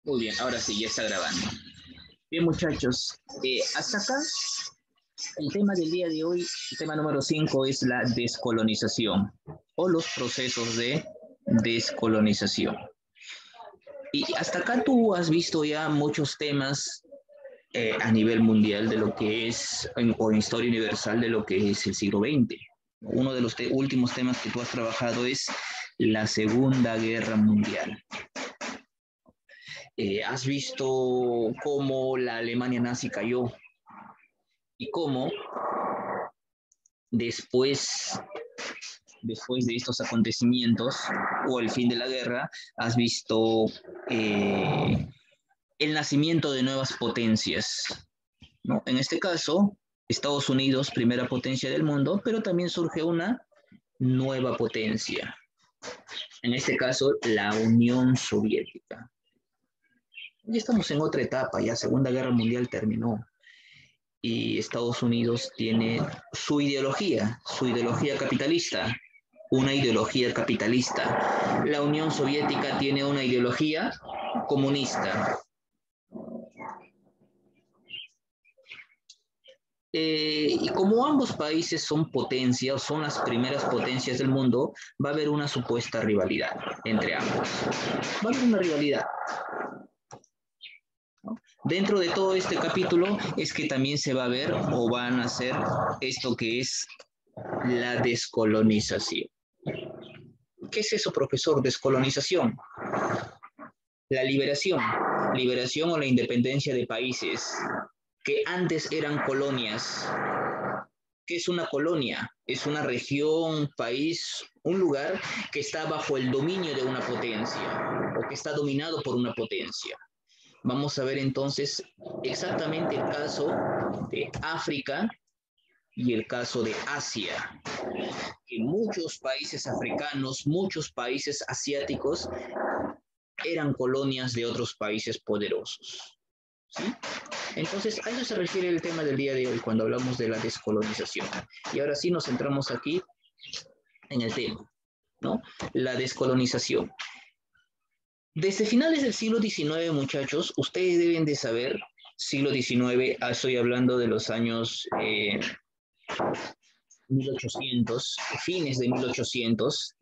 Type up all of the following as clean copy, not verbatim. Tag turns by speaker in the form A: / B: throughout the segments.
A: Muy bien, ahora sí, ya está grabando. Bien, muchachos, hasta acá el tema del día de hoy, el tema número 5 es la descolonización o los procesos de descolonización. Y hasta acá tú has visto ya muchos temas a nivel mundial de lo que es, o en historia universal de lo que es el siglo XX. Uno de los últimos temas que tú has trabajado es la Segunda Guerra Mundial. Has visto cómo la Alemania nazi cayó y cómo después de estos acontecimientos o el fin de la guerra, has visto el nacimiento de nuevas potencias, ¿no? En este caso, Estados Unidos, primera potencia del mundo, pero también surge una nueva potencia. En este caso, la Unión Soviética. Ya estamos en otra etapa, ya Segunda Guerra Mundial terminó y Estados Unidos tiene su ideología capitalista, una ideología capitalista. La Unión Soviética tiene una ideología comunista. Y como ambos países son potencias, son las primeras potencias del mundo, va a haber una supuesta rivalidad entre ambos. Va a haber una rivalidad. Dentro de todo este capítulo es que también se va a ver o van a hacer esto que es la descolonización. ¿Qué es eso, profesor? Descolonización. La liberación o la independencia de países que antes eran colonias. ¿Qué es una colonia? Es una región, país, un lugar que está bajo el dominio de una potencia o que está dominado por una potencia. Vamos a ver entonces exactamente el caso de África y el caso de Asia, que muchos países africanos, muchos países asiáticos eran colonias de otros países poderosos. ¿Sí? Entonces, a eso se refiere el tema del día de hoy cuando hablamos de la descolonización. Y ahora sí nos centramos aquí en el tema, ¿no? La descolonización. Desde finales del siglo XIX, muchachos, ustedes deben de saber, siglo XIX, estoy hablando de los años 1800, fines de 1800,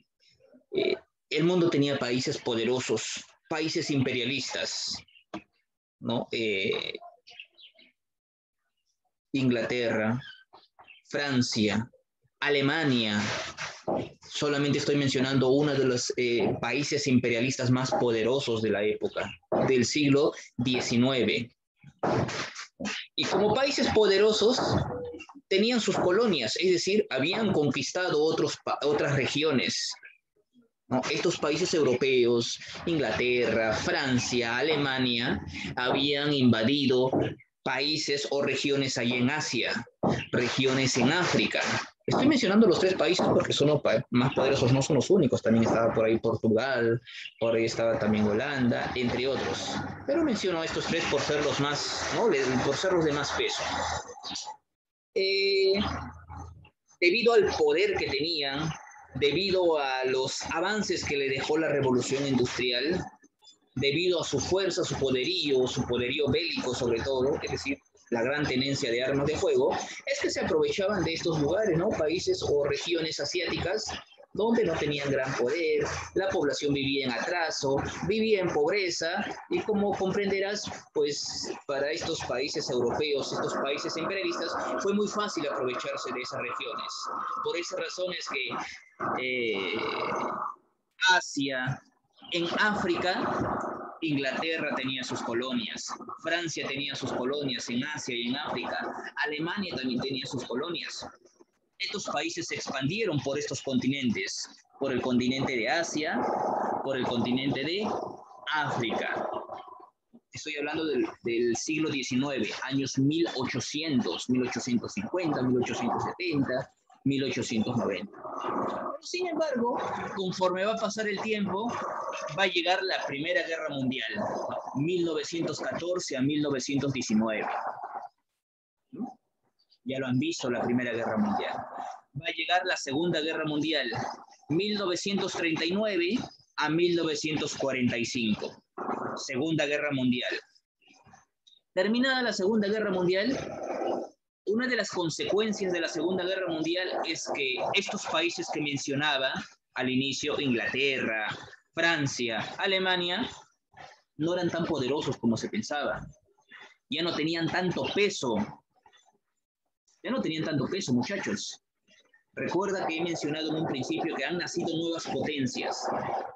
A: el mundo tenía países poderosos, países imperialistas, ¿no? Inglaterra, Francia, Alemania. Solamente estoy mencionando uno de los países imperialistas más poderosos de la época, del siglo XIX. Y como países poderosos, tenían sus colonias, es decir, habían conquistado otras regiones, ¿no? Estos países europeos, Inglaterra, Francia, Alemania, habían invadido países o regiones allí en Asia, regiones en África. Estoy mencionando los tres países porque son los más poderosos, no son los únicos. También estaba por ahí Portugal, por ahí estaba también Holanda, entre otros. Pero menciono a estos tres por ser los más, ¿no? Por ser los de más peso. Debido al poder que tenían, debido a los avances que le dejó la revolución industrial, debido a su fuerza, su poderío bélico sobre todo, es decir, la gran tenencia de armas de fuego, es que se aprovechaban de estos lugares, ¿no? Países o regiones asiáticas donde no tenían gran poder, la población vivía en atraso, vivía en pobreza, y como comprenderás, pues para estos países europeos, estos países imperialistas, fue muy fácil aprovecharse de esas regiones. Por esa razón es que Asia, en África, Inglaterra tenía sus colonias, Francia tenía sus colonias en Asia y en África, Alemania también tenía sus colonias. Estos países se expandieron por estos continentes, por el continente de Asia, por el continente de África. Estoy hablando del siglo XIX, años 1800, 1850, 1870, 1890. Pero, sin embargo, conforme va a pasar el tiempo, va a llegar la Primera Guerra Mundial, 1914 a 1919. ¿No? Ya lo han visto, la Primera Guerra Mundial. Va a llegar la Segunda Guerra Mundial, 1939 a 1945. Segunda Guerra Mundial. Terminada la Segunda Guerra Mundial, una de las consecuencias de la Segunda Guerra Mundial es que estos países que mencionaba al inicio, Inglaterra, Francia, Alemania, no eran tan poderosos como se pensaba. Ya no tenían tanto peso. Ya no tenían tanto peso, muchachos. Recuerda que he mencionado en un principio que han nacido nuevas potencias,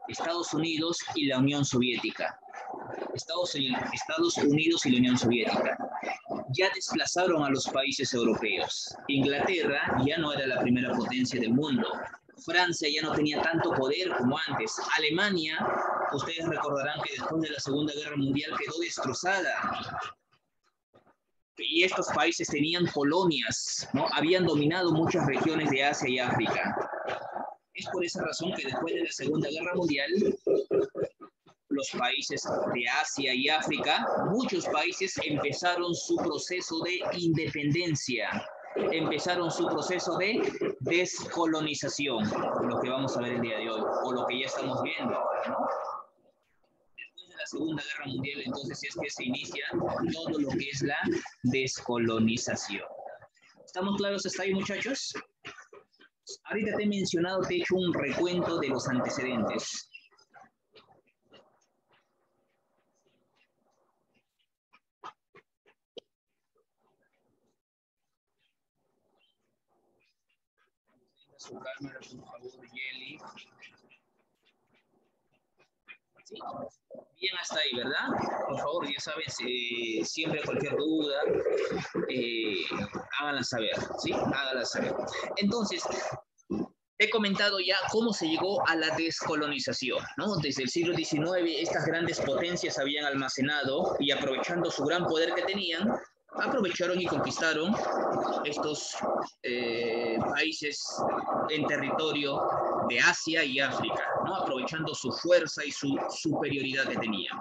A: Estados Unidos y la Unión Soviética. Estados Unidos y la Unión Soviética ya desplazaron a los países europeos. Inglaterra ya no era la primera potencia del mundo. Francia ya no tenía tanto poder como antes. Alemania, ustedes recordarán que después de la Segunda Guerra Mundial quedó destrozada. Y estos países tenían colonias, ¿no? Habían dominado muchas regiones de Asia y África. Es por esa razón que después de la Segunda Guerra Mundial, los países de Asia y África, muchos países empezaron su proceso de independencia, empezaron su proceso de descolonización, lo que vamos a ver el día de hoy, o lo que ya estamos viendo ahora, ¿no? Después de la Segunda Guerra Mundial, entonces es que se inicia todo lo que es la descolonización. ¿Estamos claros hasta ahí, muchachos? Ahorita te he mencionado, te he hecho un recuento de los antecedentes. Su cámara, por favor, Yeli. ¿Sí? Bien hasta ahí, ¿verdad? Por favor, ya sabes, siempre cualquier duda, háganla saber, ¿sí? Háganla saber. Entonces, he comentado ya cómo se llegó a la descolonización, ¿no? Desde el siglo XIX, estas grandes potencias habían almacenado y aprovechando su gran poder que tenían, aprovecharon y conquistaron estos países en territorio de Asia y África, ¿no? Aprovechando su fuerza y su superioridad que tenían.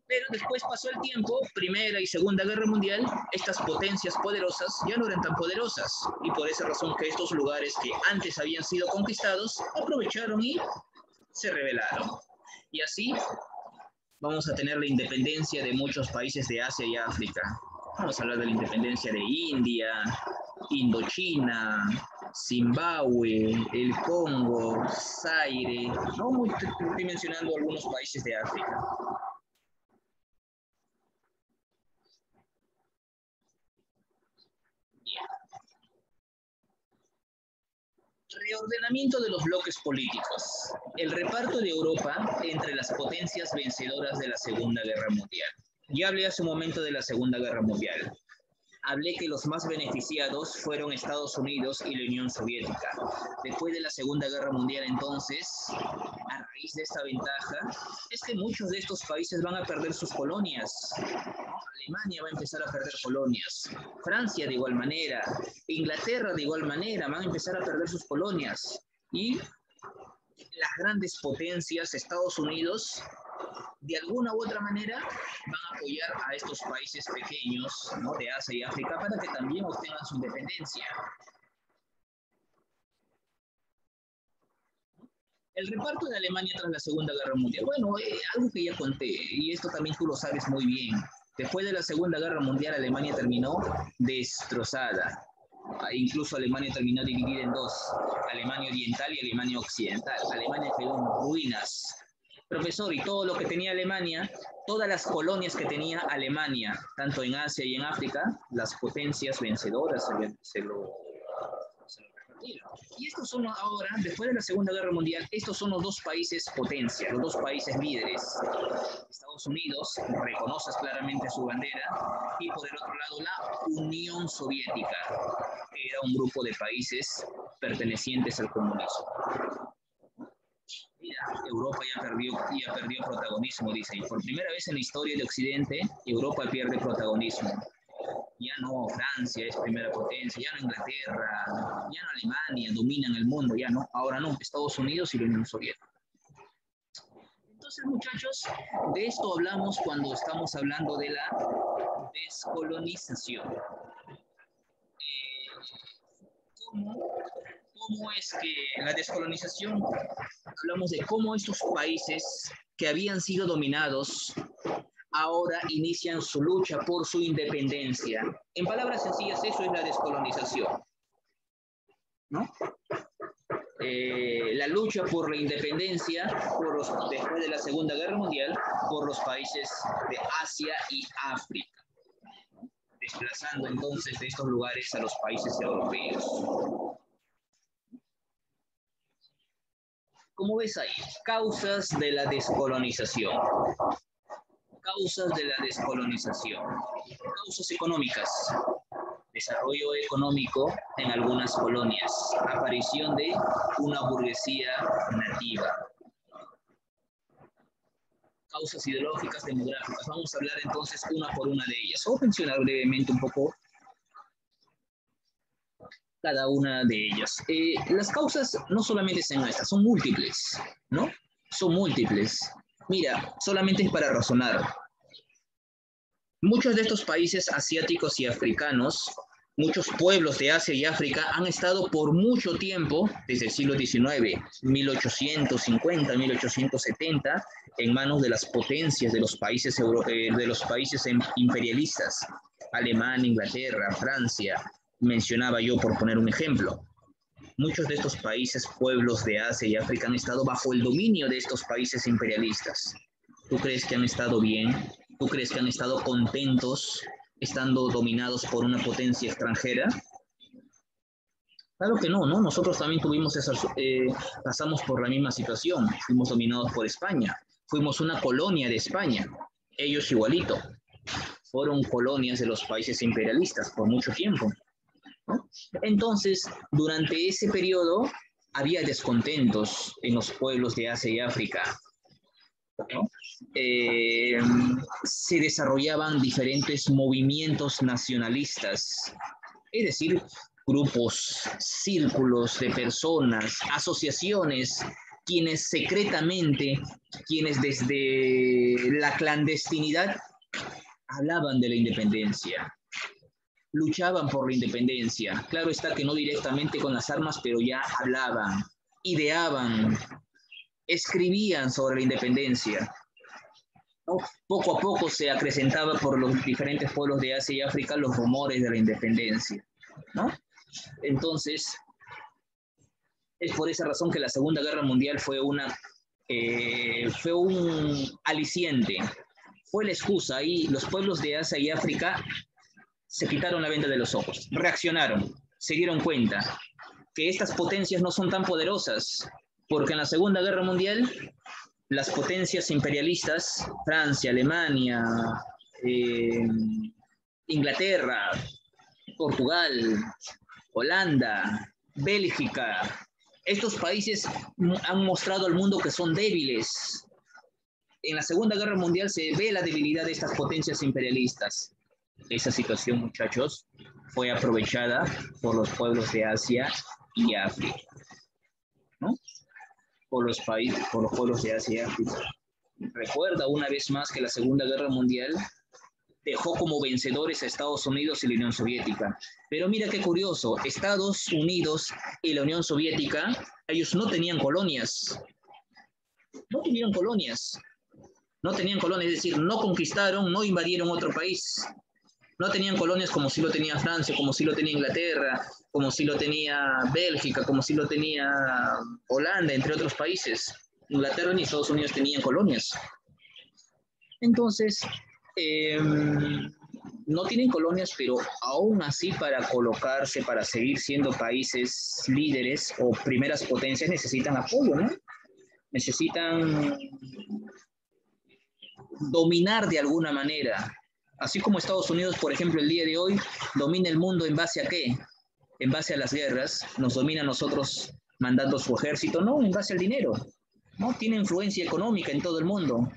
A: Pero después pasó el tiempo, Primera y Segunda Guerra Mundial, estas potencias poderosas ya no eran tan poderosas. Y por esa razón que estos lugares que antes habían sido conquistados, aprovecharon y se rebelaron. Y así vamos a tener la independencia de muchos países de Asia y África. Vamos a hablar de la independencia de India, Indochina, Zimbabue, el Congo, Zaire, ¿no? Estoy mencionando algunos países de África. Reordenamiento de los bloques políticos. El reparto de Europa entre las potencias vencedoras de la Segunda Guerra Mundial. Ya hablé hace un momento de la Segunda Guerra Mundial. Hablé que los más beneficiados fueron Estados Unidos y la Unión Soviética. Después de la Segunda Guerra Mundial, entonces, a raíz de esta ventaja, es que muchos de estos países van a perder sus colonias. Alemania va a empezar a perder colonias. Francia de igual manera. Inglaterra de igual manera van a empezar a perder sus colonias. Y las grandes potencias, Estados Unidos, de alguna u otra manera van a apoyar a estos países pequeños, ¿no? De Asia y África para que también obtengan su independencia. El reparto de Alemania tras la Segunda Guerra Mundial. Bueno, algo que ya conté, y esto también tú lo sabes muy bien. Después de la Segunda Guerra Mundial, Alemania terminó destrozada. Incluso Alemania terminó dividida en dos, Alemania Oriental y Alemania Occidental. Alemania quedó en ruinas. Profesor, y todo lo que tenía Alemania, todas las colonias que tenía Alemania, tanto en Asia y en África, las potencias vencedoras se lo repartieron. Y estos son ahora, después de la Segunda Guerra Mundial, estos son los dos países potencia, los dos países líderes. Estados Unidos, reconoces claramente su bandera, y por el otro lado la Unión Soviética, que era un grupo de países pertenecientes al comunismo. Mira, Europa ya perdió protagonismo, dice, y por primera vez en la historia de Occidente, Europa pierde protagonismo. Ya no Francia es primera potencia, ya no Inglaterra, ya no Alemania dominan el mundo, ya no, ahora no, Estados Unidos y la Unión Soviética. Entonces, muchachos, de esto hablamos cuando estamos hablando de la descolonización. ¿Cómo cómo es que la descolonización, hablamos de cómo estos países que habían sido dominados ahora inician su lucha por su independencia. En palabras sencillas, eso es la descolonización, ¿no? La lucha por la independencia después de la Segunda Guerra Mundial por los países de Asia y África, desplazando entonces de estos lugares a los países europeos. ¿Cómo ves ahí? Causas de la descolonización. Causas de la descolonización. Causas económicas. Desarrollo económico en algunas colonias. Aparición de una burguesía nativa. Causas ideológicas, demográficas. Vamos a hablar entonces una por una de ellas. Voy a mencionar brevemente un poco cada una de ellas. Las causas no solamente son estas, son múltiples, ¿no? Son múltiples. Mira, solamente es para razonar. Muchos de estos países asiáticos y africanos, muchos pueblos de Asia y África han estado por mucho tiempo, desde el siglo XIX, 1850, 1870, en manos de las potencias de los países imperialistas, Alemania, Inglaterra, Francia, mencionaba yo por poner un ejemplo. Muchos de estos países, pueblos de Asia y África han estado bajo el dominio de estos países imperialistas. ¿Tú crees que han estado bien? ¿Tú crees que han estado contentos estando dominados por una potencia extranjera? Claro que no, ¿no? Nosotros también pasamos por la misma situación. Fuimos dominados por España. Fuimos una colonia de España. Ellos igualito. Fueron colonias de los países imperialistas por mucho tiempo, ¿no? Entonces, durante ese periodo había descontentos en los pueblos de Asia y África, ¿no? Se desarrollaban diferentes movimientos nacionalistas, es decir, grupos, círculos de personas, asociaciones, quienes secretamente, quienes desde la clandestinidad hablaban de la independencia, luchaban por la independencia. Claro está que no directamente con las armas, pero ya hablaban, ideaban, escribían sobre la independencia, ¿no? Poco a poco se acrecentaba por los diferentes pueblos de Asia y África los rumores de la independencia, ¿no? Entonces, es por esa razón que la Segunda Guerra Mundial fue un aliciente, fue la excusa. Ahí los pueblos de Asia y África se quitaron la venda de los ojos, reaccionaron, se dieron cuenta que estas potencias no son tan poderosas, porque en la Segunda Guerra Mundial las potencias imperialistas, Francia, Alemania, Inglaterra, Portugal, Holanda, Bélgica, estos países han mostrado al mundo que son débiles. En la Segunda Guerra Mundial se ve la debilidad de estas potencias imperialistas. Esa situación, muchachos, fue aprovechada por los pueblos de Asia y África, ¿no? Por los pueblos de Asia y África. Recuerda una vez más que la Segunda Guerra Mundial dejó como vencedores a Estados Unidos y la Unión Soviética. Pero mira qué curioso, Estados Unidos y la Unión Soviética, ellos no tenían colonias. No tuvieron colonias. No tenían colonias, es decir, no conquistaron, no invadieron otro país. No tenían colonias como sí lo tenía Francia, como sí lo tenía Inglaterra, como sí lo tenía Bélgica, como sí lo tenía Holanda, entre otros países. Inglaterra ni Estados Unidos tenían colonias. Entonces, no tienen colonias, pero aún así para colocarse, para seguir siendo países líderes o primeras potencias necesitan apoyo, ¿no? Necesitan dominar de alguna manera. Así como Estados Unidos, por ejemplo, el día de hoy domina el mundo en base a ¿qué? En base a las guerras, nos domina a nosotros mandando su ejército, no, en base al dinero, ¿no? Tiene influencia económica en todo el mundo,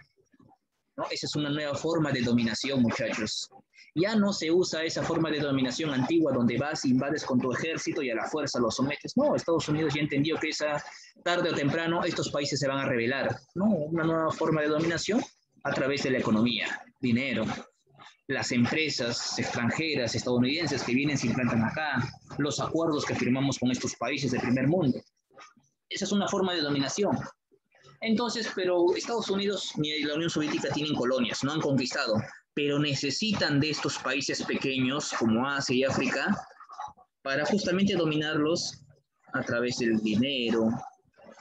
A: ¿no? Esa es una nueva forma de dominación, muchachos. Ya no se usa esa forma de dominación antigua donde vas, invades con tu ejército y a la fuerza lo sometes. No, Estados Unidos ya entendió que esa tarde o temprano estos países se van a rebelar, ¿no? Una nueva forma de dominación a través de la economía, dinero. las empresas extranjeras, estadounidenses que vienen, se implantan acá, los acuerdos que firmamos con estos países del primer mundo. Esa es una forma de dominación. Entonces, pero Estados Unidos ni la Unión Soviética tienen colonias, no han conquistado, pero necesitan de estos países pequeños como Asia y África para justamente dominarlos a través del dinero,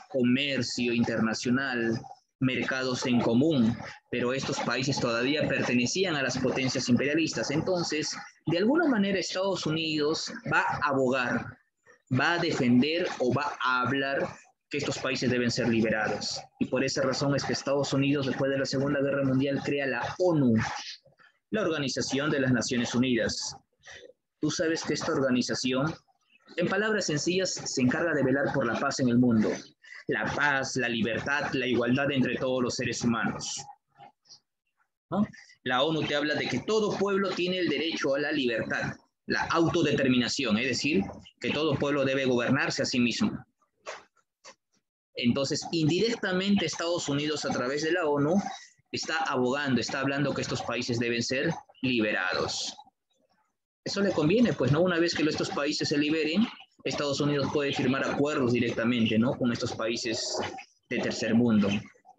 A: comercio internacional, mercados en común, pero estos países todavía pertenecían a las potencias imperialistas. Entonces, de alguna manera Estados Unidos va a abogar, va a defender o va a hablar que estos países deben ser liberados. Y por esa razón es que Estados Unidos, después de la Segunda Guerra Mundial, crea la ONU, la Organización de las Naciones Unidas. Tú sabes que esta organización, en palabras sencillas, se encarga de velar por la paz en el mundo. La paz, la libertad, la igualdad entre todos los seres humanos, ¿no? La ONU te habla de que todo pueblo tiene el derecho a la libertad, la autodeterminación, es decir, que todo pueblo debe gobernarse a sí mismo. Entonces, indirectamente Estados Unidos a través de la ONU está abogando, está hablando que estos países deben ser liberados. Eso le conviene, pues, ¿no? Una vez que estos países se liberen, Estados Unidos puede firmar acuerdos directamente, ¿no? Con estos países de tercer mundo,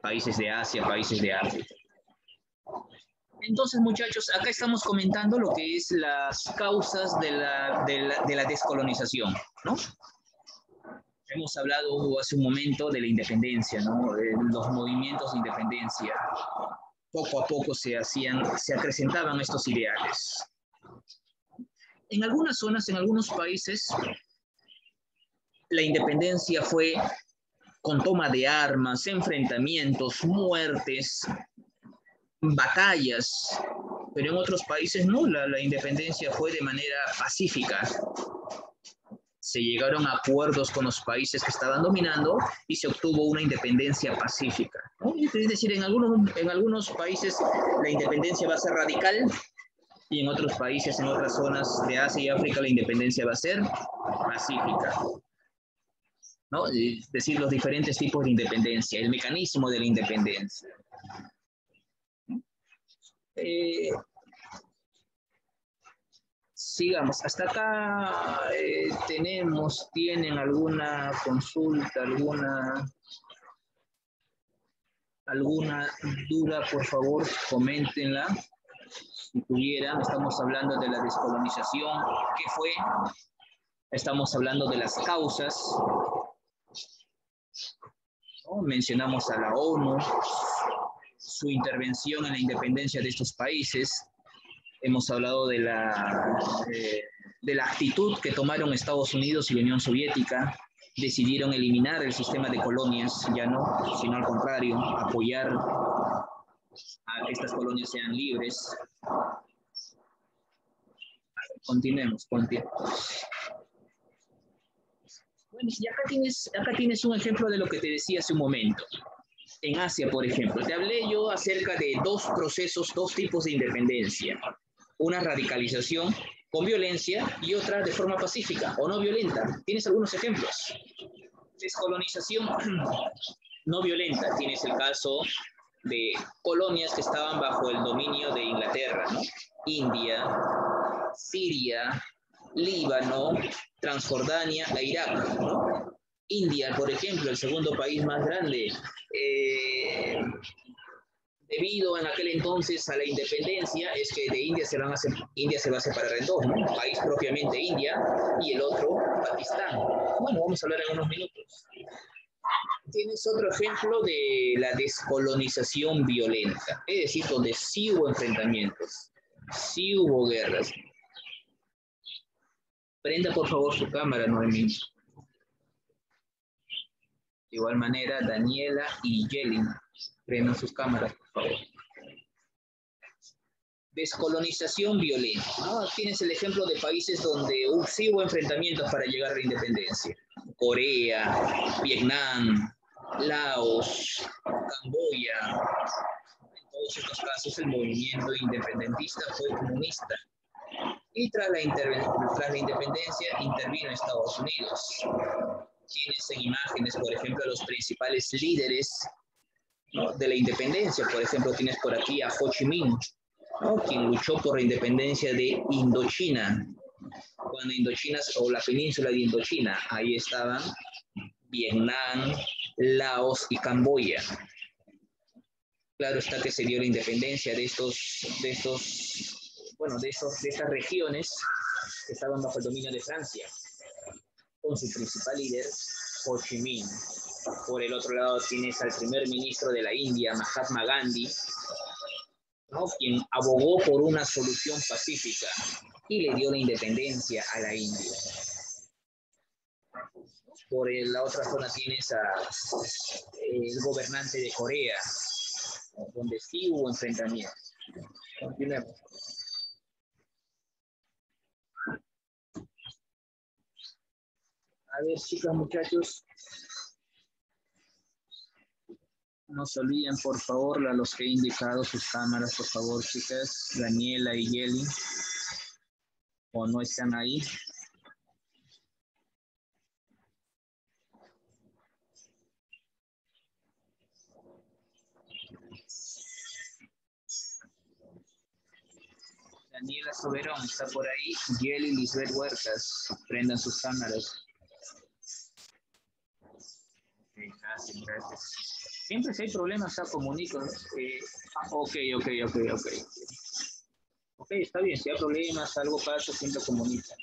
A: países de Asia, países de África. Entonces, muchachos, acá estamos comentando lo que es las causas de la descolonización, ¿no? Hemos hablado hace un momento de la independencia, ¿no? De los movimientos de independencia. Poco a poco se acrecentaban estos ideales. En algunas zonas, en algunos países, la independencia fue con toma de armas, enfrentamientos, muertes, batallas, pero en otros países no, la independencia fue de manera pacífica. Se llegaron a acuerdos con los países que estaban dominando y se obtuvo una independencia pacífica, ¿no? Es decir, en algunos países la independencia va a ser radical y en otros países, en otras zonas de Asia y África, la independencia va a ser pacífica, ¿no? Es decir, los diferentes tipos de independencia, el mecanismo de la independencia. Sigamos, hasta acá tienen alguna consulta, alguna duda, por favor, coméntenla. Si tuvieran, estamos hablando de la descolonización, ¿qué fue? Estamos hablando de las causas, ¿no? Mencionamos a la ONU, su intervención en la independencia de estos países. Hemos hablado de la actitud que tomaron Estados Unidos y la Unión Soviética. Decidieron eliminar el sistema de colonias, ya no, sino al contrario, apoyar a que estas colonias sean libres. Continuemos. Bueno, y acá tienes un ejemplo de lo que te decía hace un momento. En Asia, por ejemplo, te hablé yo acerca de dos procesos, dos tipos de independencia. Una radicalización con violencia y otra de forma pacífica o no violenta. ¿Tienes algunos ejemplos? Descolonización no violenta. Tienes el caso de colonias que estaban bajo el dominio de Inglaterra, ¿no? India, Siria, Líbano, Transjordania e Irak, ¿no? India, por ejemplo, el segundo país más grande, debido en aquel entonces a la independencia, es que de India se va a separar en dos, ¿no? Un país propiamente India y el otro Pakistán. Bueno, vamos a hablar en unos minutos. Tienes otro ejemplo de la descolonización violenta, es decir, donde sí hubo enfrentamientos, sí hubo guerras. Prenda por favor su cámara, Noemí. De igual manera, Daniela y Yelin, prendan sus cámaras, por favor. Descolonización violenta, ¿no? Tienes el ejemplo de países donde sí hubo enfrentamientos para llegar a la independencia. Corea, Vietnam, Laos, Camboya. En todos estos casos el movimiento independentista fue comunista. Y tras la independencia intervino Estados Unidos. Tienes en imágenes, por ejemplo, a los principales líderes, ¿no?, de la independencia. Por ejemplo, tienes por aquí a Ho Chi Minh, ¿no? Quien luchó por la independencia de Indochina. Cuando Indochina, o la península de Indochina, ahí estaban Vietnam, Laos y Camboya. Claro está que se dio la independencia de estas regiones que estaban bajo el dominio de Francia, con su principal líder, Ho Chi Minh. Por el otro lado tienes al primer ministro de la India, Mahatma Gandhi, ¿no? Quien abogó por una solución pacífica y le dio la independencia a la India. Por la otra zona tienes el gobernante de Corea, donde sí hubo enfrentamientos. Continuemos. A ver, chicas, muchachos, no se olviden, por favor, a los que he indicado sus cámaras, por favor, chicas, Daniela y Yeli, o no están ahí. Daniela Soberón está por ahí, Yeli y Lisbeth Huertas, prendan sus cámaras. Okay, gracias, gracias. Siempre si hay problemas, comunico. Ok. Ok, está bien, si hay problemas, algo pasa, siempre comunica.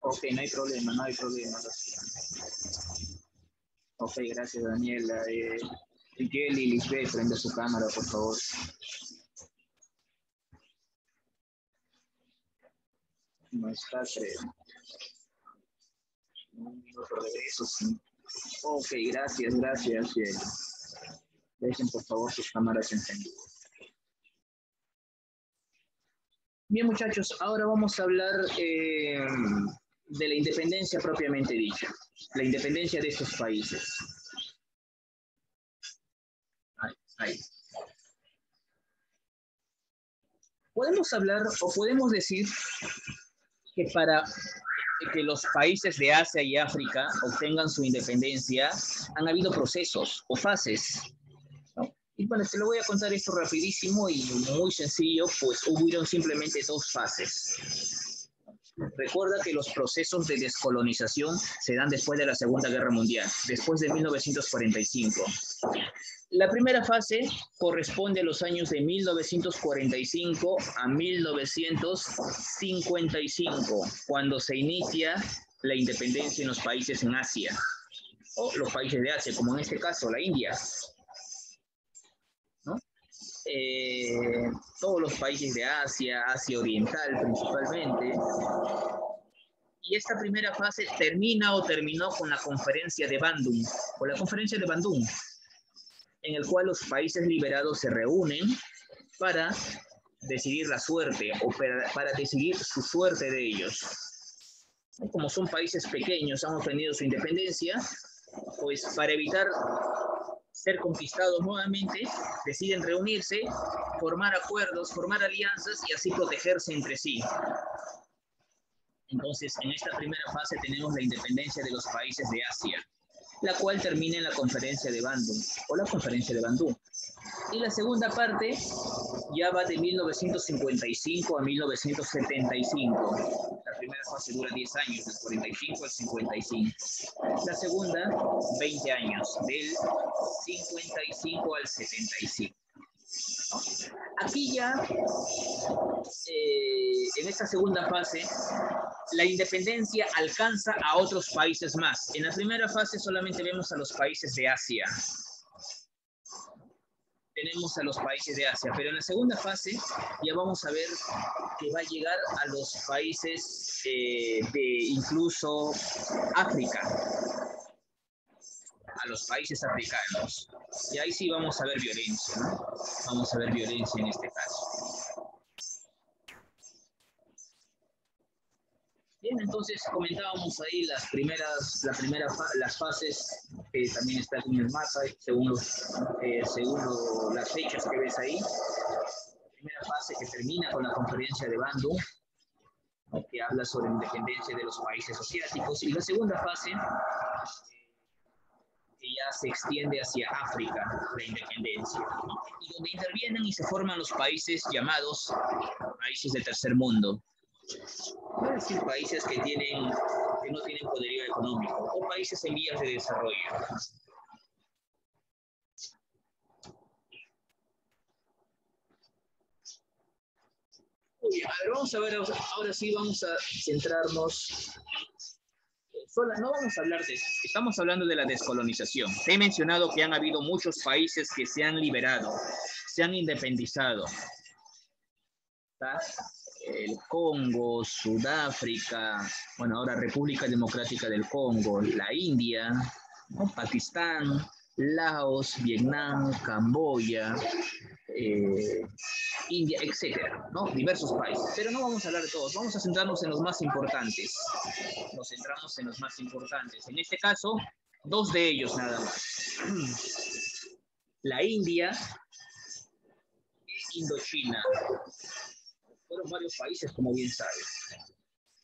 A: Ok, no hay problema. Ok, gracias, Daniela. Kelly, Lisbeth, prende su cámara, por favor. No está, creo. Un minuto de regreso, sí. Ok, gracias, Kelly. Dejen, por favor, sus cámaras encendidas. Bien, muchachos, ahora vamos a hablar de la independencia propiamente dicha. La independencia de estos países. Ahí. Podemos hablar o podemos decir que para que los países de Asia y África obtengan su independencia han habido procesos o fases, ¿no? Y bueno, te lo voy a contar esto rapidísimo y muy sencillo, pues hubieron simplemente dos fases. Recuerda que los procesos de descolonización se dan después de la Segunda Guerra Mundial, después de 1945. La primera fase corresponde a los años de 1945 a 1955, cuando se inicia la independencia en los países en Asia, o los países de Asia, como en este caso la India, ¿no? Todos los países de Asia, Asia Oriental principalmente. Y esta primera fase terminó con la conferencia de Bandung, en el cual los países liberados se reúnen para decidir la suerte o para decidir su suerte de ellos. Como son países pequeños, han obtenido su independencia, pues para evitar ser conquistados nuevamente, deciden reunirse, formar acuerdos, formar alianzas y así protegerse entre sí. Entonces, en esta primera fase tenemos la independencia de los países de Asia, la cual termina en la conferencia de Bandung, o la conferencia de Bandung. Y la segunda parte ya va de 1955 a 1975. La primera fase dura 10 años, del 45 al 55. La segunda, 20 años, del 55 al 75. Aquí ya, en esta segunda fase, la independencia alcanza a otros países más. En la primera fase solamente vemos a los países de Asia. Tenemos a los países de Asia, pero en la segunda fase ya vamos a ver que va a llegar a los países de incluso África, a los países africanos. Y ahí sí vamos a ver violencia, ¿no? Vamos a ver violencia en este caso. Bien, entonces comentábamos ahí las fases, también está en el mapa, según las fechas que ves ahí. La primera fase que termina con la conferencia de Bandung, que habla sobre la independencia de los países asiáticos, y la segunda fase que ya se extiende hacia África, la independencia, y donde intervienen y se forman los países llamados países del tercer mundo. Es decir, países que no tienen poderío económico, o países en vías de desarrollo. Muy bien, a ver, vamos a ver, ahora sí vamos a centrarnos. No vamos a hablar de eso, estamos hablando de la descolonización. Te he mencionado que han habido muchos países que se han liberado, se han independizado. ¿Está? El Congo, Sudáfrica, bueno, ahora República Democrática del Congo, la India, ¿no? Pakistán, Laos, Vietnam, Camboya, India, etcétera, ¿no? Diversos países. Pero no vamos a hablar de todos, vamos a centrarnos en los más importantes. Nos centramos en los más importantes. En este caso, dos de ellos nada más. La India e Indochina. Fueron varios países, como bien sabes.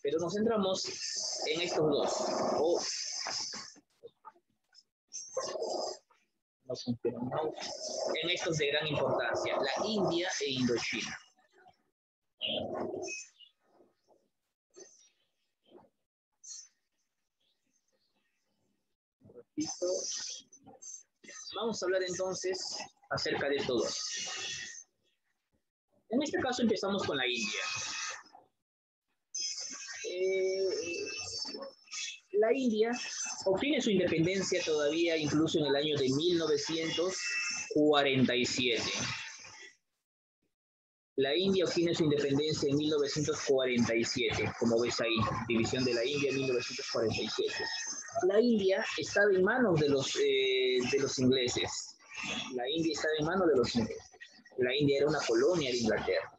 A: Pero nos centramos en estos dos. No funcionan, no. En estos de gran importancia, la India e Indochina. Vamos a hablar entonces acerca de estos dos. En este caso empezamos con la India. La India obtiene su independencia todavía incluso en el año de 1947. La India obtiene su independencia en 1947, como ves ahí, división de la India en 1947. La India estaba en manos de los ingleses. La India estaba en manos de los ingleses. La India era una colonia de Inglaterra.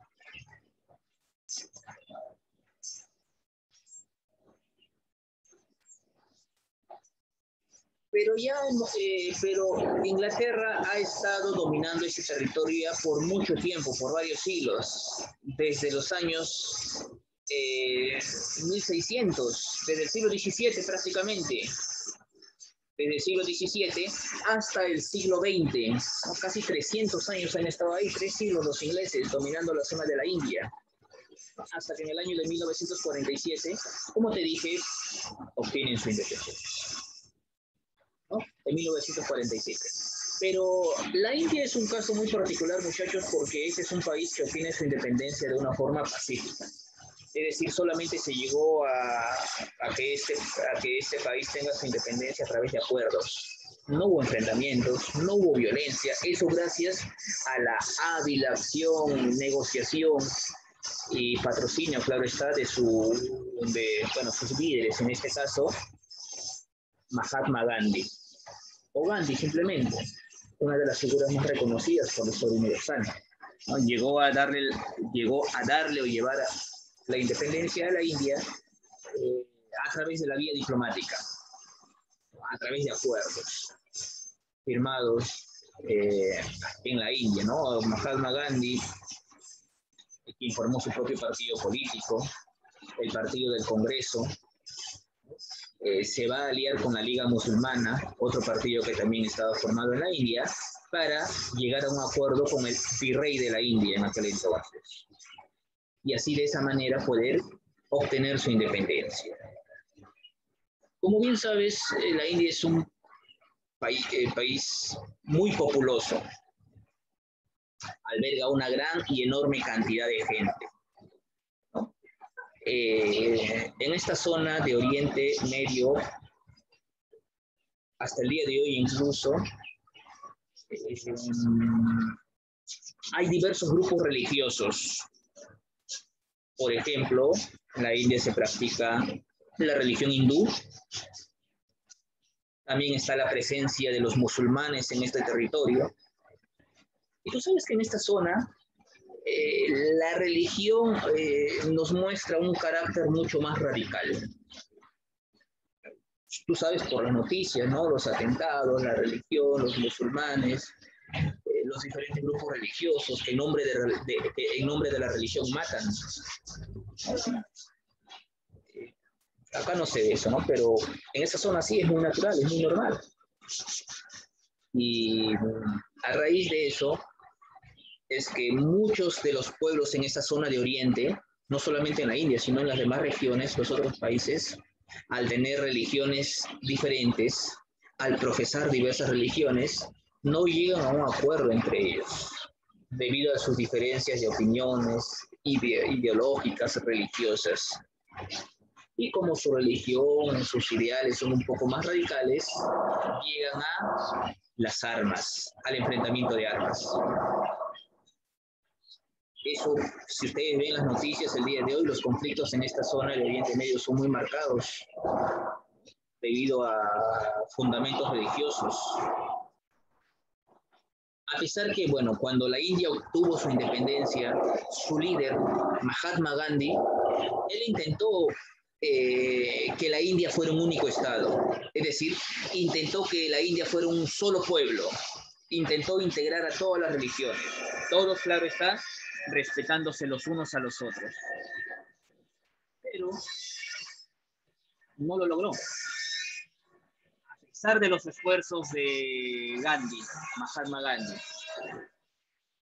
A: Pero Inglaterra ha estado dominando ese territorio ya por mucho tiempo, por varios siglos, desde los años 1600, desde el siglo XVII prácticamente, desde el siglo XVII hasta el siglo XX, casi 300 años han estado ahí, 3 siglos los ingleses dominando la zona de la India, hasta que en el año de 1947, como te dije, obtienen su independencia. ¿No? En 1947. Pero la India es un caso muy particular, muchachos, porque ese es un país que obtiene su independencia de una forma pacífica. Es decir, solamente se llegó a que este país tenga su independencia a través de acuerdos. No hubo enfrentamientos, no hubo violencia, eso gracias a la hábil acción, negociación y patrocinio, claro está, de sus líderes, en este caso, Mahatma Gandhi. O Gandhi simplemente, una de las figuras más reconocidas por la historia universal. ¿No? Llegó a darle o llevar la independencia a la India a través de la vía diplomática, a través de acuerdos firmados en la India, ¿no? Mahatma Gandhi, quien formó su propio partido político, el Partido del Congreso, se va a aliar con la Liga Musulmana, otro partido que también estaba formado en la India, para llegar a un acuerdo con el virrey de la India en aquel entonces. Y así de esa manera poder obtener su independencia. Como bien sabes, la India es un país muy populoso. Alberga una gran y enorme cantidad de gente. ¿No? En esta zona de Oriente Medio, hasta el día de hoy incluso, hay diversos grupos religiosos. Por ejemplo, en la India se practica la religión hindú. También está la presencia de los musulmanes en este territorio. Y tú sabes que en esta zona la religión nos muestra un carácter mucho más radical. Tú sabes por las noticias, ¿no? Los atentados, la religión, los musulmanes, los diferentes grupos religiosos que en nombre de la religión matan. Acá no se ve eso, ¿no? Pero en esa zona sí es muy natural, es muy normal. Y a raíz de eso es que muchos de los pueblos en esa zona de Oriente, no solamente en la India, sino en las demás regiones, los otros países, al tener religiones diferentes, al profesar diversas religiones, no llegan a un acuerdo entre ellos, debido a sus diferencias de opiniones ideológicas, religiosas. Y como su religión, sus ideales son un poco más radicales, llegan a las armas, al enfrentamiento de armas. Eso, si ustedes ven las noticias el día de hoy, los conflictos en esta zona del Oriente Medio son muy marcados debido a fundamentos religiosos. A pesar que, bueno, cuando la India obtuvo su independencia, su líder, Mahatma Gandhi, él intentó que la India fuera un único estado. Es decir, intentó que la India fuera un solo pueblo. Intentó integrar a todas las religiones. Todos, claro está, respetándose los unos a los otros. Pero no lo logró. A pesar de los esfuerzos de Gandhi, Mahatma Gandhi.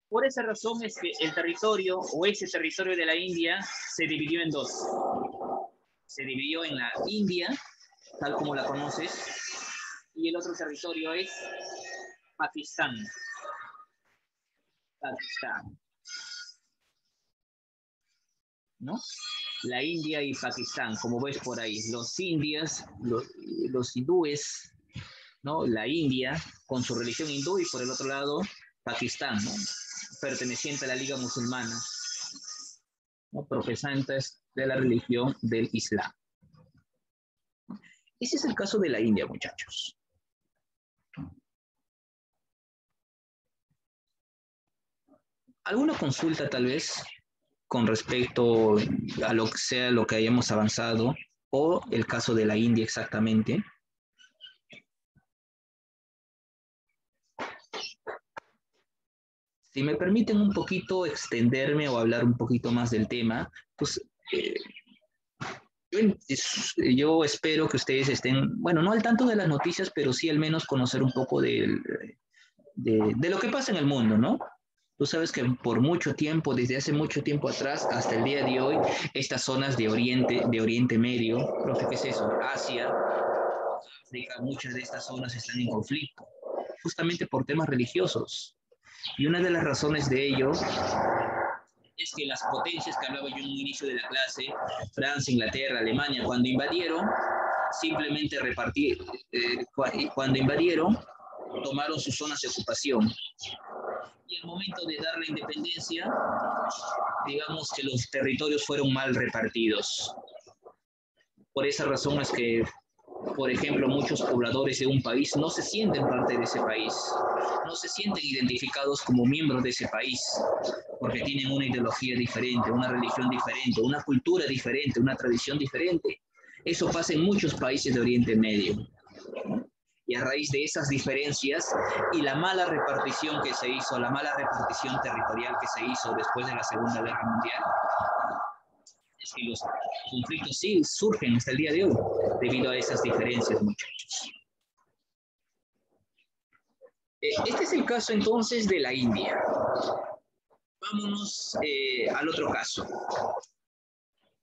A: Por esa razón es que el territorio, o ese territorio de la India, se dividió en dos. Se dividió en la India, tal como la conoces, y el otro territorio es Pakistán. Pakistán. ¿No? La India y Pakistán, como ves por ahí. Los indias, los hindúes, ¿no? La India con su religión hindú y por el otro lado Pakistán, ¿no? Perteneciente a la Liga Musulmana, ¿no? Profesantes de la religión del Islam. Ese es el caso de la India, muchachos. ¿Alguna consulta tal vez con respecto a lo que sea lo que hayamos avanzado o el caso de la India exactamente? Si me permiten un poquito extenderme o hablar un poquito más del tema, pues yo espero que ustedes estén, bueno, no al tanto de las noticias, pero sí al menos conocer un poco de lo que pasa en el mundo, ¿no? Tú sabes que por mucho tiempo, desde hace mucho tiempo atrás hasta el día de hoy, estas zonas de Oriente Medio, profe, ¿qué es eso? Asia, África, muchas de estas zonas están en conflicto, justamente por temas religiosos. Y una de las razones de ello es que las potencias que hablaba yo en un inicio de la clase, Francia, Inglaterra, Alemania, cuando invadieron, simplemente cuando invadieron, tomaron sus zonas de ocupación. Y al momento de dar la independencia, digamos que los territorios fueron mal repartidos. Por esa razón es que, por ejemplo, muchos pobladores de un país no se sienten parte de ese país, no se sienten identificados como miembros de ese país, porque tienen una ideología diferente, una religión diferente, una cultura diferente, una tradición diferente. Eso pasa en muchos países de Oriente Medio. Y a raíz de esas diferencias y la mala repartición que se hizo, la mala repartición territorial que se hizo después de la Segunda Guerra Mundial, es que los conflictos sí surgen hasta el día de hoy debido a esas diferencias, muchachos. Este es el caso entonces de la India. Vámonos al otro caso.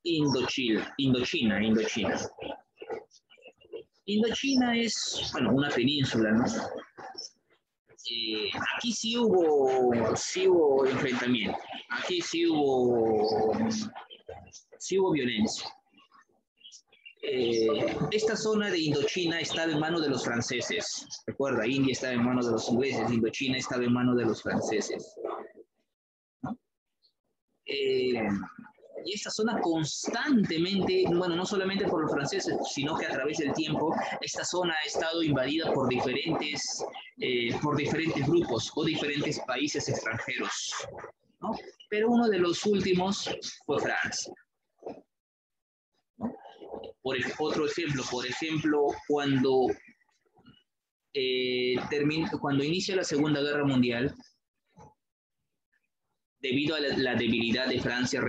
A: Indochina. Indochina es, bueno, una península, ¿no? Aquí sí hubo enfrentamiento, aquí sí hubo violencia. Esta zona de Indochina estaba en manos de los franceses. Recuerda, India estaba en manos de los ingleses, Indochina estaba en manos de los franceses. ¿No? Y esta zona constantemente, bueno, no solamente por los franceses, sino que a través del tiempo, esta zona ha estado invadida por diferentes grupos o diferentes países extranjeros, ¿no? Pero uno de los últimos fue Francia. ¿No? Otro ejemplo, cuando inicia la Segunda Guerra Mundial, debido a la debilidad de Francia,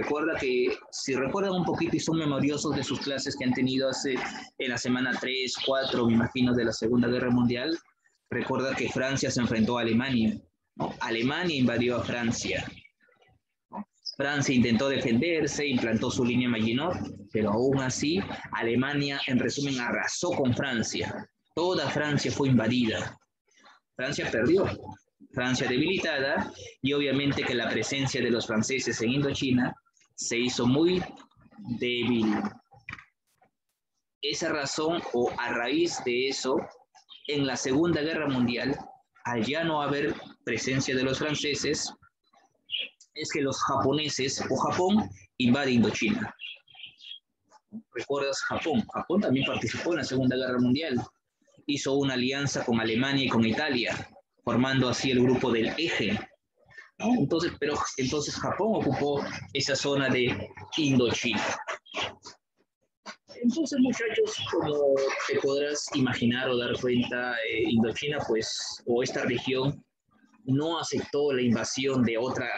A: si recuerdan un poquito y son memoriosos de sus clases que han tenido en la semana 3, 4, me imagino, de la Segunda Guerra Mundial, Recuerda que Francia se enfrentó a Alemania, ¿no? Alemania invadió a Francia, ¿no? Francia intentó defenderse, implantó su línea Maginot, pero aún así Alemania, en resumen, arrasó con Francia. Toda Francia fue invadida. Francia perdió, Francia debilitada, y obviamente que la presencia de los franceses en Indochina se hizo muy débil. Esa razón, o a raíz de eso, en la Segunda Guerra Mundial, al ya no haber presencia de los franceses, es que los japoneses o Japón invade Indochina. ¿Recuerdas Japón? Japón también participó en la Segunda Guerra Mundial. Hizo una alianza con Alemania y con Italia, formando así el grupo del Eje, ¿no? Entonces Japón ocupó esa zona de Indochina. Entonces, muchachos, como te podrás imaginar o dar cuenta, Indochina, pues, o esta región, no aceptó la invasión de otra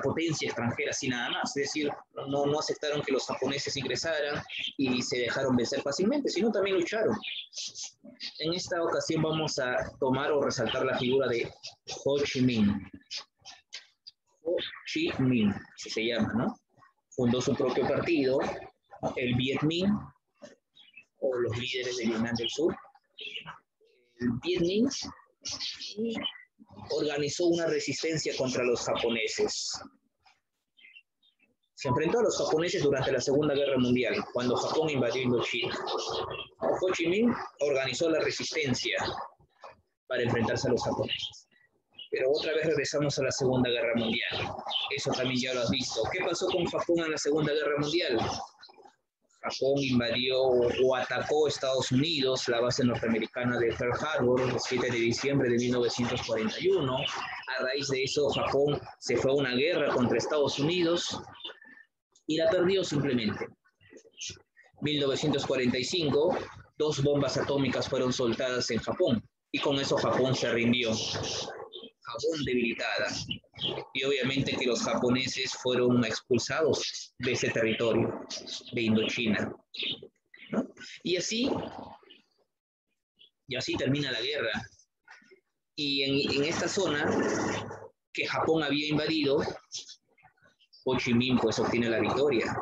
A: potencia extranjera, así nada más. Es decir, no aceptaron que los japoneses ingresaran y se dejaron vencer fácilmente, sino también lucharon. En esta ocasión vamos a tomar o resaltar la figura de Ho Chi Minh. Ho Chi Minh, así se llama, ¿no? Fundó su propio partido, el Viet Minh, o los líderes de Vietnam del Sur, el Viet Minh, y organizó una resistencia contra los japoneses. Se enfrentó a los japoneses durante la Segunda Guerra Mundial, cuando Japón invadió Indochina. Ho Chi Minh organizó la resistencia para enfrentarse a los japoneses. Pero otra vez regresamos a la Segunda Guerra Mundial. Eso también ya lo has visto. ¿Qué pasó con Japón en la Segunda Guerra Mundial? Japón invadió o atacó Estados Unidos, la base norteamericana de Pearl Harbor, el 7 de diciembre de 1941. A raíz de eso, Japón se fue a una guerra contra Estados Unidos y la perdió simplemente. 1945, 2 bombas atómicas fueron soltadas en Japón y con eso Japón se rindió. Japón debilitada. Y obviamente que los japoneses fueron expulsados de ese territorio, de Indochina, ¿no? Y así termina la guerra. Y en esta zona que Japón había invadido, Ho Chi Minh pues obtiene la victoria.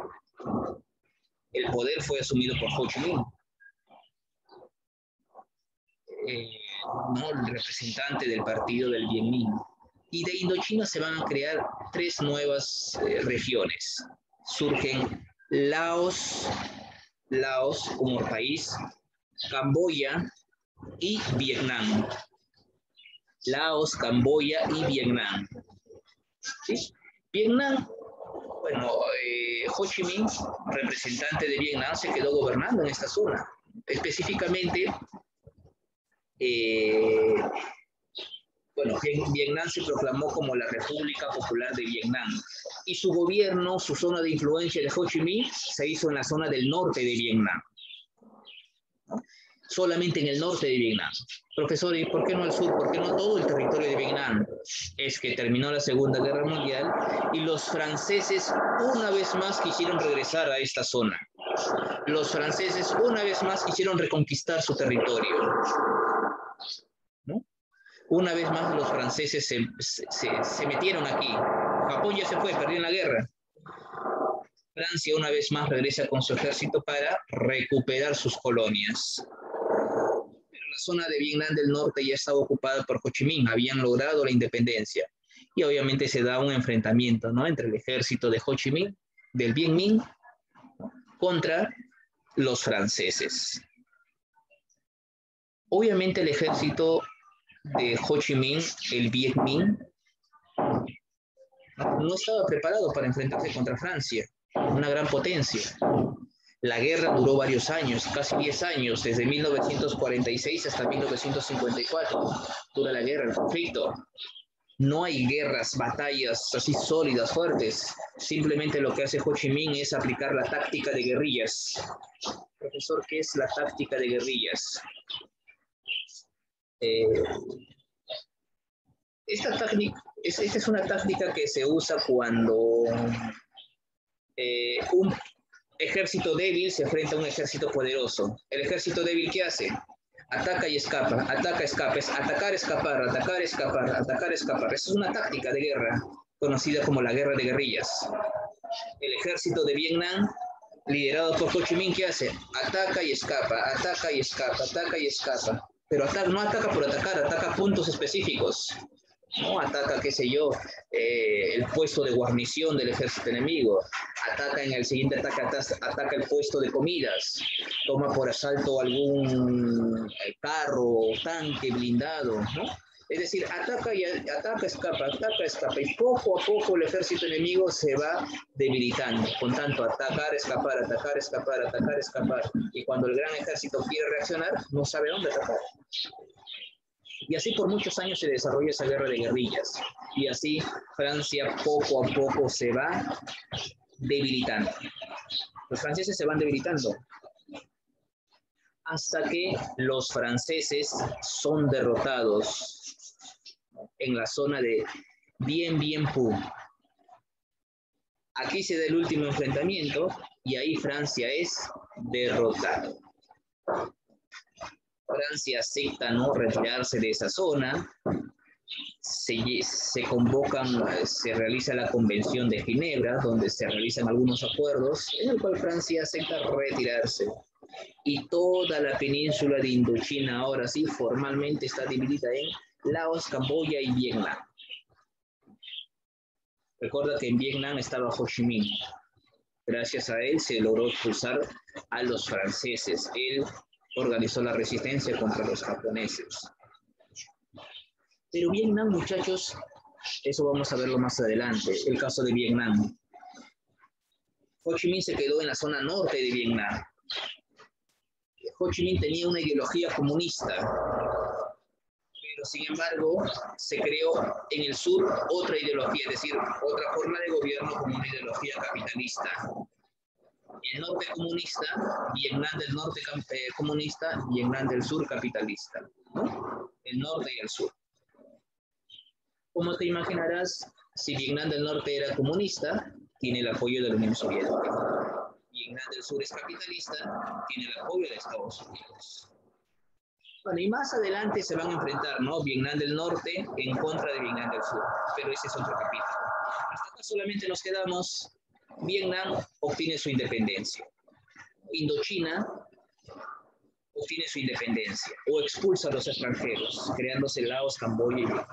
A: El poder fue asumido por Ho Chi Minh. No el representante del partido del Viet Minh. Y de Indochina se van a crear 3 nuevas regiones. Surgen Laos como país, Camboya y Vietnam. Laos, Camboya y Vietnam. ¿Sí? Vietnam, bueno, Ho Chi Minh, representante de Vietnam, se quedó gobernando en esta zona. Específicamente, bueno, Vietnam se proclamó como la República Popular de Vietnam y su gobierno, su zona de influencia de Ho Chi Minh se hizo en la zona del norte de Vietnam, ¿no? Solamente en el norte de Vietnam. Profesor, ¿y por qué no al sur? ¿Por qué no todo el territorio de Vietnam? Es que terminó la Segunda Guerra Mundial y los franceses una vez más quisieron regresar a esta zona. Los franceses una vez más quisieron reconquistar su territorio, ¿no? Una vez más los franceses se metieron aquí. Japón ya se fue, perdió en la guerra. Francia una vez más regresa con su ejército para recuperar sus colonias. Pero la zona de Vietnam del Norte ya estaba ocupada por Ho Chi Minh, habían logrado la independencia. Y obviamente se da un enfrentamiento, ¿no?, entre el ejército de Ho Chi Minh, del Viet Minh, contra los franceses. Obviamente el ejército de Ho Chi Minh, el Viet Minh, no estaba preparado para enfrentarse contra Francia, una gran potencia. La guerra duró varios años, casi 10 años, desde 1946 hasta 1954. Dura la guerra, el conflicto. No hay guerras, batallas así sólidas, fuertes. Simplemente lo que hace Ho Chi Minh es aplicar la táctica de guerrillas. Profesor, ¿qué es la táctica de guerrillas? Esta es una táctica que se usa cuando un ejército débil se enfrenta a un ejército poderoso. ¿El ejército débil qué hace? Ataca y escapa, ataca, escapa, es atacar, escapar, atacar, escapar, atacar, escapar. Esa es una táctica de guerra conocida como la guerra de guerrillas. El ejército de Vietnam, liderado por Ho Chi Minh, ¿qué hace? Ataca y escapa, ataca y escapa, ataca y escapa. Pero no ataca por atacar, ataca puntos específicos. No ataca, qué sé yo, el puesto de guarnición del ejército enemigo, ataca en el siguiente ataque, ataca el puesto de comidas, toma por asalto algún carro, tanque blindado, ¿no? Es decir, ataca, escapa, y poco a poco el ejército enemigo se va debilitando, con tanto atacar, escapar, atacar, escapar, atacar, escapar, y cuando el gran ejército quiere reaccionar, no sabe dónde atacar. Y así por muchos años se desarrolla esa guerra de guerrillas. Y así Francia poco a poco se va debilitando. Los franceses se van debilitando hasta que los franceses son derrotados en la zona de Dien Bien Phu. Aquí se da el último enfrentamiento y ahí Francia es derrotada. Francia acepta no retirarse de esa zona, se convocan, se realiza la Convención de Ginebra, donde se realizan algunos acuerdos, en el cual Francia acepta retirarse. Y toda la península de Indochina ahora sí formalmente está dividida en Laos, Camboya y Vietnam. Recuerda que en Vietnam estaba Ho Chi Minh. Gracias a él se logró expulsar a los franceses. Él organizó la resistencia contra los japoneses. Pero Vietnam, muchachos, eso vamos a verlo más adelante, el caso de Vietnam. Ho Chi Minh se quedó en la zona norte de Vietnam. Ho Chi Minh tenía una ideología comunista, pero sin embargo se creó en el sur otra ideología, es decir, otra forma de gobierno como una ideología capitalista. El norte comunista, Vietnam del norte comunista, Vietnam del sur capitalista, ¿no? El norte y el sur. Como te imaginarás, si Vietnam del norte era comunista, tiene el apoyo de la Unión Soviética. Vietnam del sur es capitalista, tiene el apoyo de Estados Unidos. Bueno, y más adelante se van a enfrentar, ¿no? Vietnam del norte en contra de Vietnam del sur, pero ese es otro capítulo. Hasta acá solamente nos quedamos. Vietnam obtiene su independencia. Indochina obtiene su independencia o expulsa a los extranjeros, creándose Laos, Camboya y Vietnam.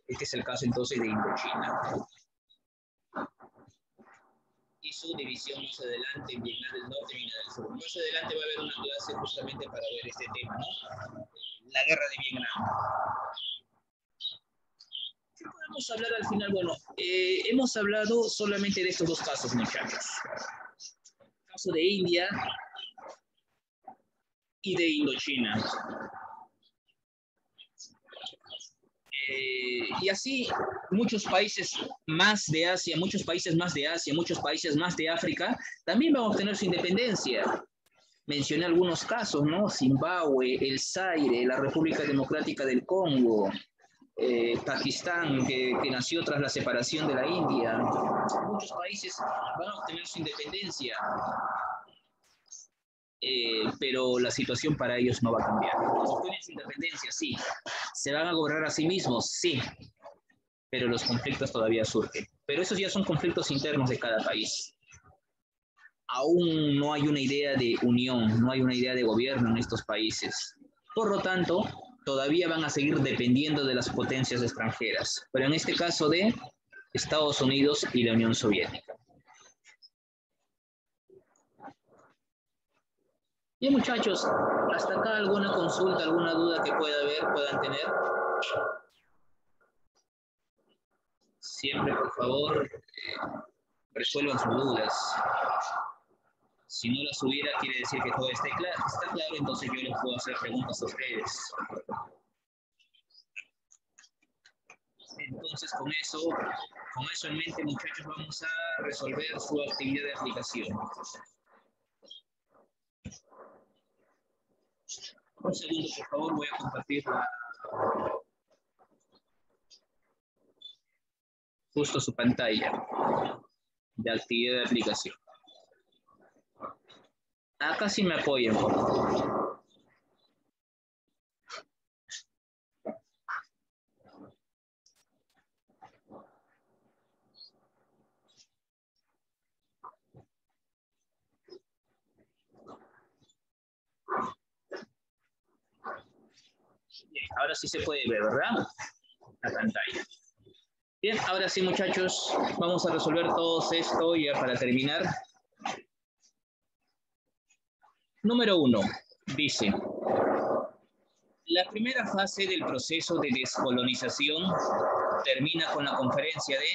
A: Este es el caso entonces de Indochina. Y su división más adelante en Vietnam del Norte y Vietnam del Sur. Más adelante va a haber una clase justamente para ver este tema, ¿no? La guerra de Vietnam. ¿Qué podemos hablar al final? Bueno, hemos hablado solamente de estos dos casos, muchachos. El caso de India y de Indochina. Y así muchos países más de Asia, muchos países más de África, también van a obtener su independencia. Mencioné algunos casos, ¿no? Zimbabue, El Zaire, la República Democrática del Congo, Pakistán, que nació tras la separación de la India. Muchos países van a obtener su independencia. Pero la situación para ellos no va a cambiar. Obtienen su independencia, sí. ¿Se van a gobernar a sí mismos? Sí. Pero los conflictos todavía surgen. Pero esos ya son conflictos internos de cada país. Aún no hay una idea de unión, no hay una idea de gobierno en estos países. Por lo tanto, todavía van a seguir dependiendo de las potencias extranjeras. Pero en este caso de Estados Unidos y la Unión Soviética. Bien, muchachos, hasta acá alguna consulta, alguna duda que puedan tener. Siempre, por favor, resuelvan sus dudas. Si no las hubiera, quiere decir que todo está claro, entonces yo les puedo hacer preguntas a ustedes. Entonces, con eso en mente, muchachos, vamos a resolver su actividad de aplicación. Un segundo, por favor, voy a compartir la... justo su pantalla de actividad de aplicación. Acá sí me apoyan, por favor. Bien, ahora sí se puede ver, ¿verdad? La pantalla. Bien, ahora sí, muchachos, vamos a resolver todo esto ya para terminar. Número 1, dice, la primera fase del proceso de descolonización termina con la conferencia de...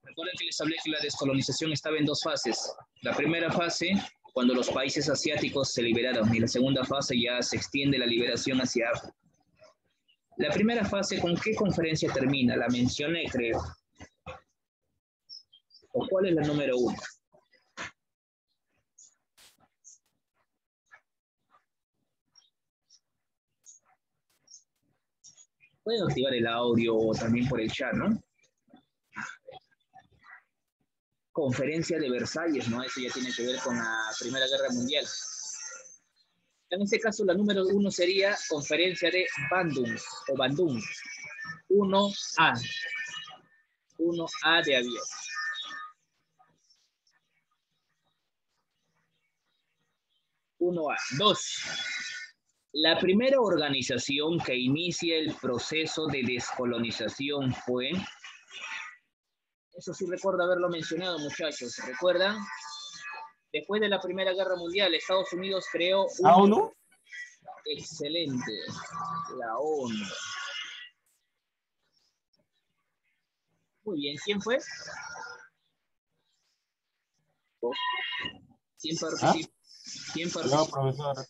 A: Recuerden que les hablé que la descolonización estaba en dos fases. La primera fase, cuando los países asiáticos se liberaron, y la segunda fase ya se extiende la liberación hacia África. La primera fase, ¿con qué conferencia termina? La mencioné, creo. ¿O cuál es la número 1? Pueden activar el audio o también por el chat, ¿no? Conferencia de Versalles, ¿no? Eso ya tiene que ver con la Primera Guerra Mundial. En este caso, la número 1 sería Conferencia de Bandung o Bandung. 1A. 1A de avión. A. 2. La primera organización que inicia el proceso de descolonización fue... Eso sí recuerdo haberlo mencionado, muchachos. ¿Se recuerdan? Después de la Primera Guerra Mundial, Estados Unidos creó...
B: ¿La ONU?
A: Excelente. La ONU. Muy bien. ¿Quién fue? ¿Quién participó?
B: ¿Ah?
A: ¿Quién participó?
B: No, profesor.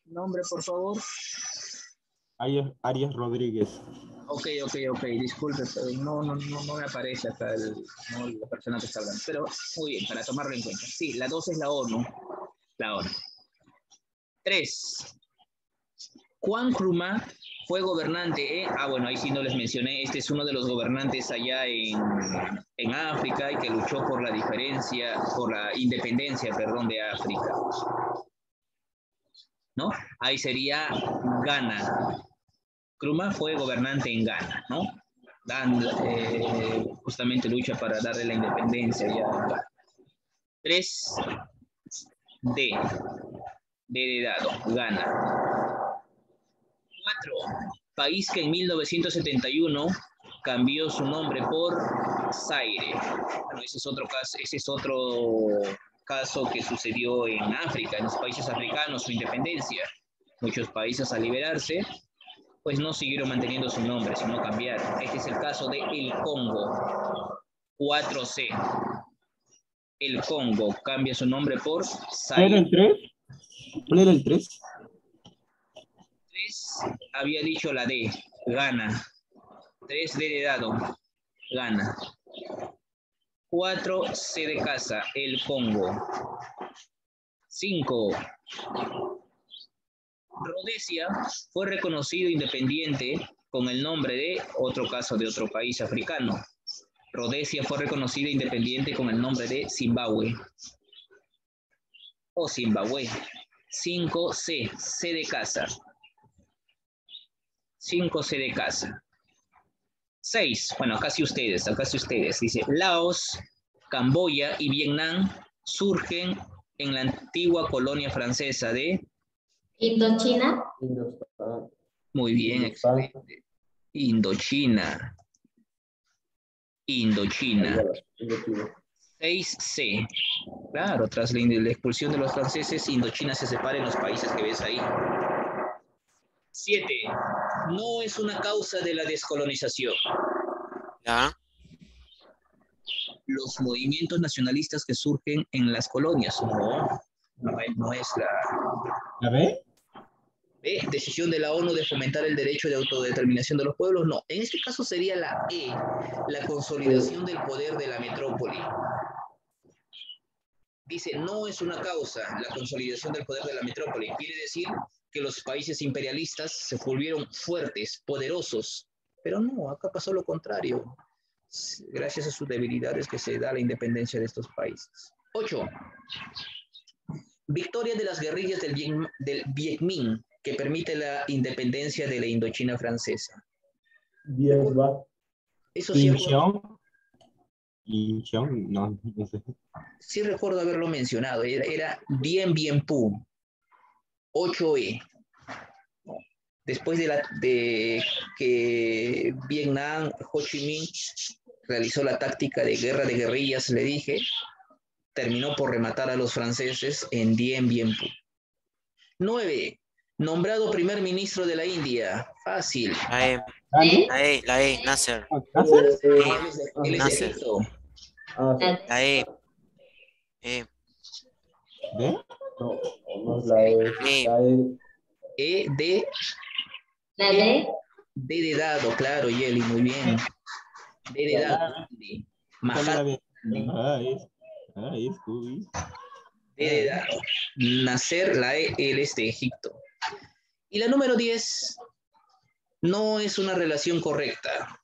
A: Nombre, por favor.
B: Arias Rodríguez.
A: Ok. Disculpe, pero no me aparece acá la persona que está hablando. Pero muy bien, para tomarlo en cuenta. Sí, la 2 es la ONU. La ONU. 3. Juan Nkrumah fue gobernante. Bueno, ahí sí no les mencioné. Este es uno de los gobernantes allá en África y que luchó por la independencia, de África. ¿No? Ahí sería Ghana. Nkrumah fue gobernante en Ghana, ¿no? Justamente lucha para darle la independencia ya a Ghana. 3. D de dado, Ghana. 4. País que en 1971 cambió su nombre por Zaire. Bueno, ese es otro caso que sucedió en África, en los países africanos, su independencia. Muchos países al liberarse, pues no siguieron manteniendo su nombre, sino cambiaron. Este es el caso de El Congo. 4C. El Congo cambia su nombre por
B: ¿Cuál era
A: Zaire.
B: el 3? ¿Cuál era el 3?
A: 3 había dicho la D, Ghana. 3D de dado, Ghana. 4 C de casa, el Congo. 5. Rhodesia fue reconocido independiente con el nombre de otro caso de otro país africano. Rhodesia fue reconocida independiente con el nombre de Zimbabue. O Zimbabue. 5C, C de casa. 5C de casa. 6, bueno, acá sí ustedes. Dice, Laos, Camboya y Vietnam surgen en la antigua colonia francesa de...
C: Indochina.
A: Muy bien, excelente. Indochina. 6C. Claro, tras la expulsión de los franceses, Indochina se separa en los países que ves ahí. 7. No es una causa de la descolonización.
D: ¿Ya?
A: Los movimientos nacionalistas que surgen en las colonias. No es la...
B: ¿La B?
A: Decisión de la ONU de fomentar el derecho de autodeterminación de los pueblos. No, en este caso sería la E, la consolidación del poder de la metrópoli. Dice, no es una causa la consolidación del poder de la metrópoli. Quiere decir que los países imperialistas se volvieron fuertes, poderosos, Pero no, acá pasó lo contrario. Gracias a sus debilidades que se da la independencia de estos países. 8. Victoria de las guerrillas del Viet Minh, que permite la independencia de la Indochina francesa.
B: 10 va.
A: Eso sí,
B: Incheon, no, no sé.
A: sí recuerdo haberlo mencionado. Era Dien Bien Phu. 8E. Después de que Vietnam, Ho Chi Minh realizó la táctica de guerra de guerrillas, le dije, terminó por rematar a los franceses en Dien Bien Phu. 9. Nombrado primer ministro de la India. Fácil.
B: ¿Gandhi?
D: La E, Nasser.
B: ¿Nasser?
A: Él es de
D: Nasser.
A: Egipto.
D: La E. E.
B: ¿De?
E: No, no es la E.
D: E.
E: La E.
C: La D.
A: D de dado, claro, Yeli, muy bien. D de dado, Mahatma Gandhi.
B: Scooby.
A: D de dado. Nasser, la E, él es de Egipto. Y la número 10, no es una relación correcta.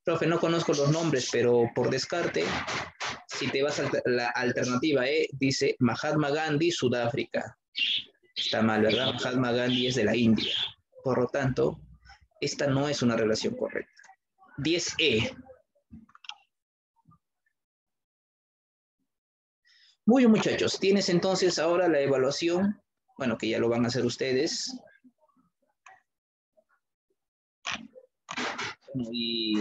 A: Profe, no conozco los nombres, pero por descarte, si te vas a la alternativa E, dice Mahatma Gandhi, Sudáfrica. Está mal, ¿verdad? Mahatma Gandhi es de la India. Por lo tanto, esta no es una relación correcta. 10E. Muy bien, muchachos. Tienes entonces ahora la evaluación. Bueno, que ya lo van a hacer ustedes. Y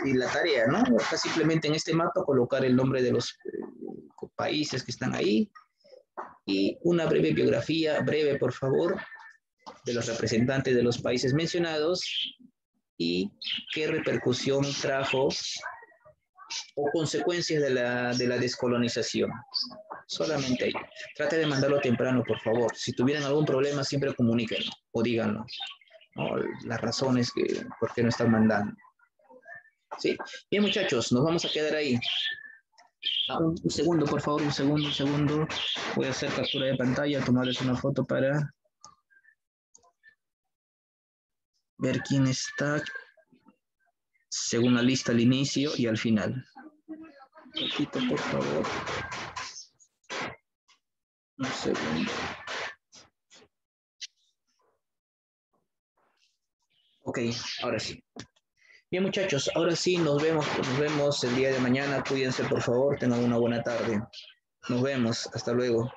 A: la tarea, ¿no? Acá simplemente en este mapa colocar el nombre de los países que están ahí y una breve biografía, breve por favor, de los representantes de los países mencionados y qué repercusión trajo o consecuencias de la descolonización. Solamente ahí. Trate de mandarlo temprano, por favor. Si tuvieran algún problema, siempre comuníquenlo o díganlo, ¿no? Las razones por qué no están mandando. ¿Sí? Bien, muchachos, nos vamos a quedar ahí. Un segundo, por favor, un segundo. Voy a hacer captura de pantalla, tomarles una foto para ver quién está según la lista al inicio y al final. Repito, por favor. Un segundo. Ok, ahora sí. Bien, muchachos, ahora sí nos vemos el día de mañana. Cuídense, por favor, tengan una buena tarde. Nos vemos, hasta luego.